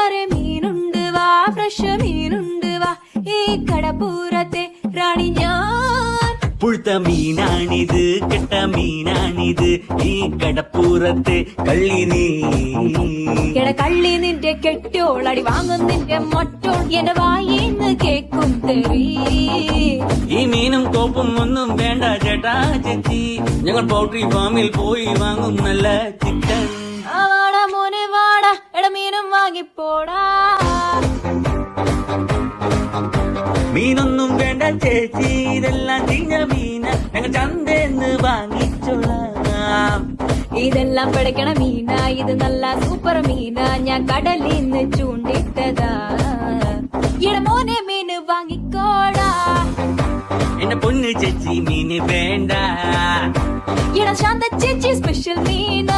കൂട്ടുകാരെ മീനുണ്ട് വാ, ഫ്രഷ് മീനുണ്ട് വാ, ഈ കടപ്പൂരത്തെ റാണി ഞാൻ. പുഴുത്ത മീനാണിത്, കെട്ട മീനാണിത്, ഈ കടപ്പൂരത്തെ കള്ളി നീ. കള്ളി നിന്റെ കെട്ടോളടി വാങ്ങും നിന്റെ മൊട്ടോൾ, എന്റെ വായിന്ന് കേക്കും തെറി. ഈ മീനും കോപ്പും ഒന്നും വേണ്ട ചേട്ടാ ചേച്ചി, ഞങ്ങൾ പൗൾട്രി ഫാമിൽ പോയി വാങ്ങും നല്ല ചിക്കൻ. വാടാ മോനെ വാടാ, മീനും വാങ്ങിപ്പോടാ. മീനൊന്നും വേണ്ട ചേച്ചി, ഇതെല്ലാം ചീഞ്ഞ മീന, ഞങ്ങൾ ചന്തേന്ന് വാങ്ങിച്ചോളാം. ഇതെല്ലാം പിടയ്ക്കണ മീന, ഇത് നല്ല സൂപ്പർ മീന, ഞാൻ കടലിന്ന് ചൂണ്ടിട്ടതാ. മോനെ മീന് വാങ്ങിക്കോടാ. എന്റെ പൊന്ന് ചേച്ചി മീന് വേണ്ട. ശാന്ത ചേച്ചി സ്പെഷ്യൽ മീന.